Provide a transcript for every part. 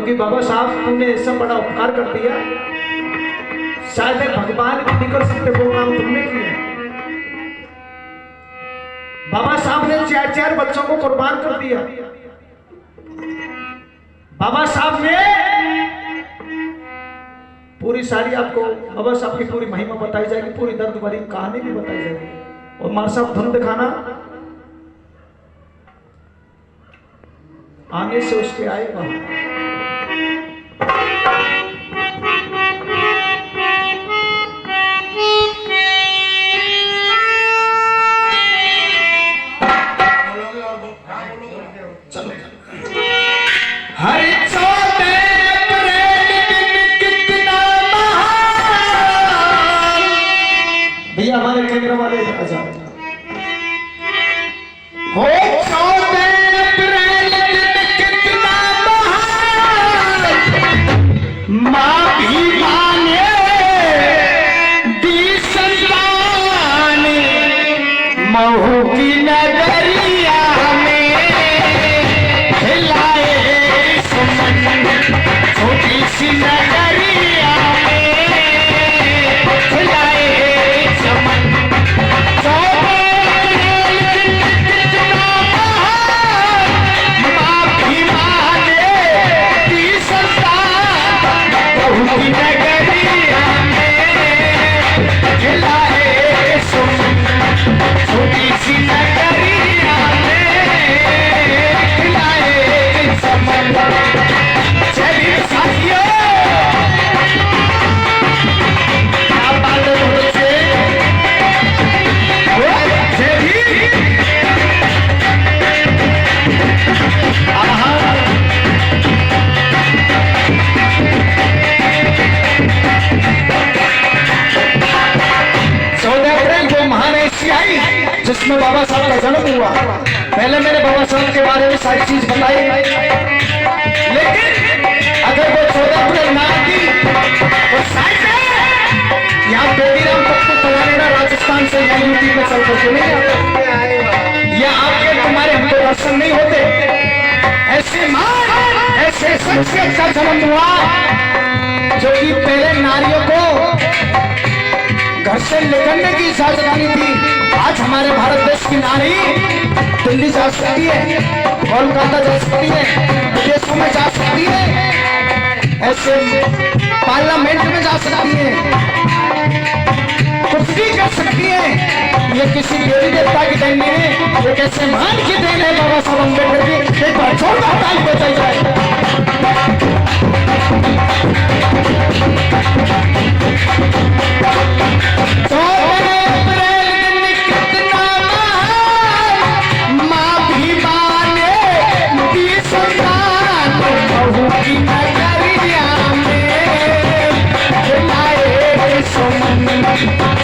क्योंकि बाबा साहब तुमने ऐसा बड़ा उपकार कर दिया, शायद भगवान भी नहीं कर सकते वो काम तुमने किया। बाबा साहब ने 4 बच्चों को कुर्बान कर दिया। बाबा साहब ने पूरी सारी आपको बाबा साहब की पूरी महिमा बताई जाएगी, पूरी दर्द भरी कहानी भी बताई जाएगी। और मार साहब धुन दिखाना आने से उसके आएगा। चलो हरे 14 अप्रैल कितना महान। भैया हमारे कैमरा वाले आ जाओ। हो 14 अप्रैल कितना महान, माँ भी माने दी संतान, महू की नगरिया में हिलाए सुमन, छोटी सी नगरिया में हिलाए सुमन। 14 कितना महान, माँ भी माने दी संतान, महू की नगरिया में हिलाए सुमन, छोटी सी नगरिया में हिलाए सुमन। चलिए साथियों, क्या बात है मुझसे? चलिए आहा 14 अप्रैल को महान ऐसी आई जिसमें बाबा साहब का जन्म हुआ। पहले मैंने बाबा साहब के बारे में सारी चीज बताई, लेकिन अगर वो 14 अप्रैल ना आती तो शायद यहाँ बेबीराम पत्तू तलानेरा राजस्थान से यहाँ यूपी में चल करके नहीं आते, या आपके तुम्हारे हमको दर्शन नहीं होते। ऐसे महान ऐसे शख्सियत का जन्म हुआ जो कि पहले नारियों को घर से निकलने की इजाजत नहीं थी। आज हमारे भारत देश की नारी दिल्ली जा सकती है, कोलकाता जा सकती है, विदेशों में जा सकती है, ऐसे पार्लियामेंट में जा सकती है, कुछ भी कर सकती है। ये किसी देवी देवता की देन नहीं है, ये कैसे महान की देन है बाबा साहब अम्बेडकर की। एक बार छोड़कर ताली बजाई जाए।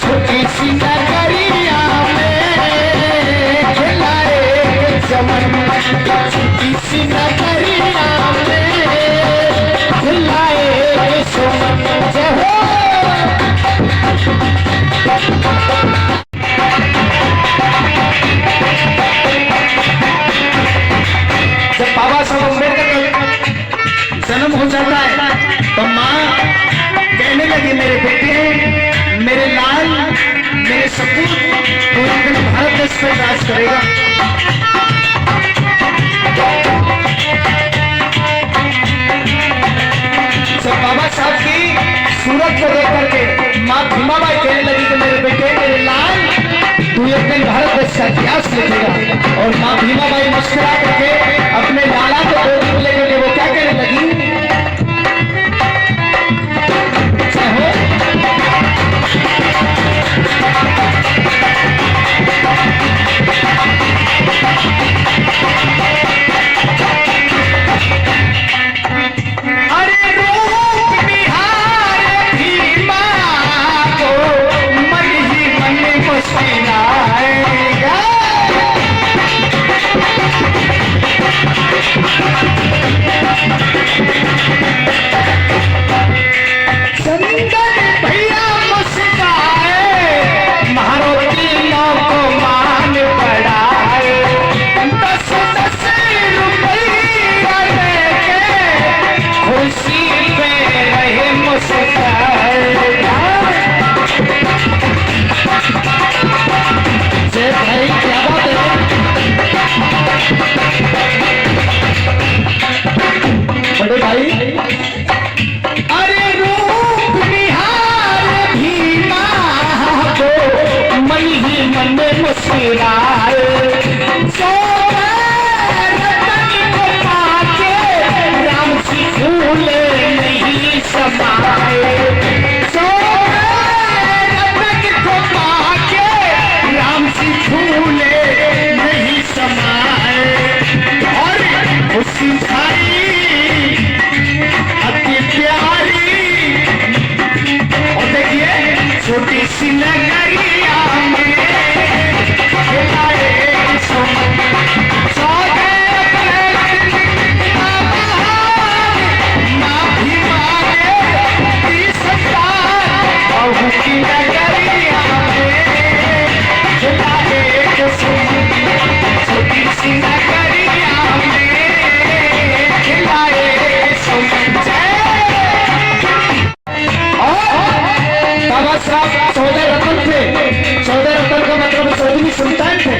छोटी सी नगरिया में खिलाए चमन, छोटी सी नगरिया में खिलाए चमन। जय हो जब बाबा साहब अम्बेडकर का जन्म हो जाता है तो माँ कहने लगी मेरे बेटे, मेरे लाल, मेरे सपूत पूरे दिन भारत देश पर राज करेगा। जब बाबा साहब की सूरत को देख करके माँ भीमाबाई कहने लगी कि मेरे बेटे, मेरे लाल, तू एक दिन भारत देश का इतिहास लिखेगा। और माँ भीमाबाई मुस्कुरा करके अपने लाला को गोद में लेकर के वो क्या कहने लगी? अरे रूप बिहार भीमा को मन ही मन मुस्कुराएगा। मुस्कुराए, सोने रतन को पाके राम जी भूले नहीं समाए, सोने रतन को पाके राम जी भूले नहीं समाए। और उसकी भाई अति प्यारी, और देखिए छोटी सी नगरिया में चौदह रतन थे, चौदह रतन का मतलब चौदहवीं सुल्तान थे।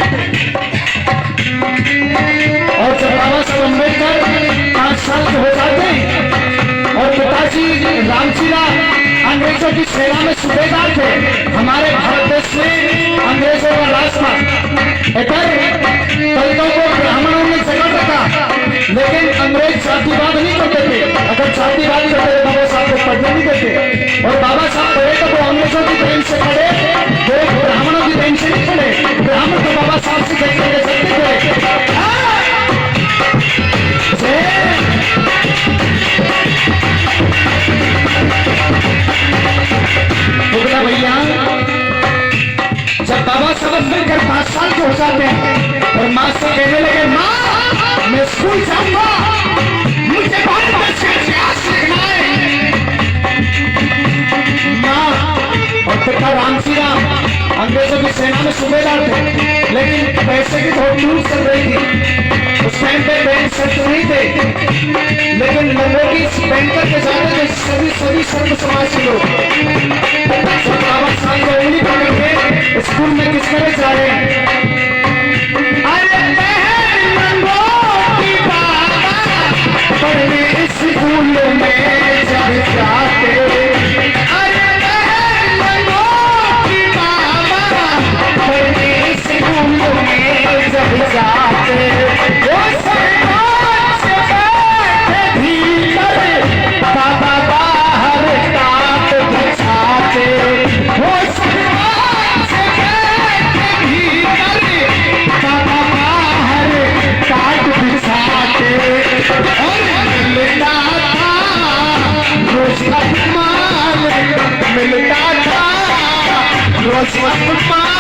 और जब बाबा साहब अम्बेडकर 5 साल के हो जाते और पिताजी रामजी राव अंग्रेजों की सेना में सूबेदार थे, हमारे भारत देश में अंग्रेजों का राज था। इधर दलितों को ब्राह्मणों में जगह रखा, लेकिन अंग्रेज जातिवाद नहीं करते थे। अगर जातिवाद करते थे बाबा साहब को पढ़ने नहीं देते, और बाबा साहब पढ़े तो वो अंग्रेजों की देन से पढ़े, वो ब्राह्मणों की देन से नहीं पढ़े। ब्राह्मण तो बाबा साहब से देखते थे, भैया जब बाबा साहब मिलकर 5 साल के हो जाते हैं और माँ से कहने लगे, माँ मैं स्कूल जाऊंगा, मुझे बहुत सीखना है। माँ और पिता रामजी राव अंग्रेजों की सेना में सूबेदार थे, लेकिन पैसे की बहुत दूर चल रही थी। उस टाइम पे बैंक सेट नहीं थे, लेकिन लोगों की बैंकर के जाते थे सभी सर्व समाज के लोग। बाबा साहब को उंगली पकड़ के स्कूल में किस तरह जा रहे हैं, अरे बहन मंगोटी बाबा पढ़ने स्कूल में जब जाते, अरे बहन मंगोटी बाबा पढ़ने स्कूल में जब जाते, वो समाज से बैठे भीतर बाबा बाहर काट बिछाते, वो समाज से बैठे भीतर बाबा बाहर काट बिछाते। और मिलता था रोज अपमान, मिलता था रोज अपमान।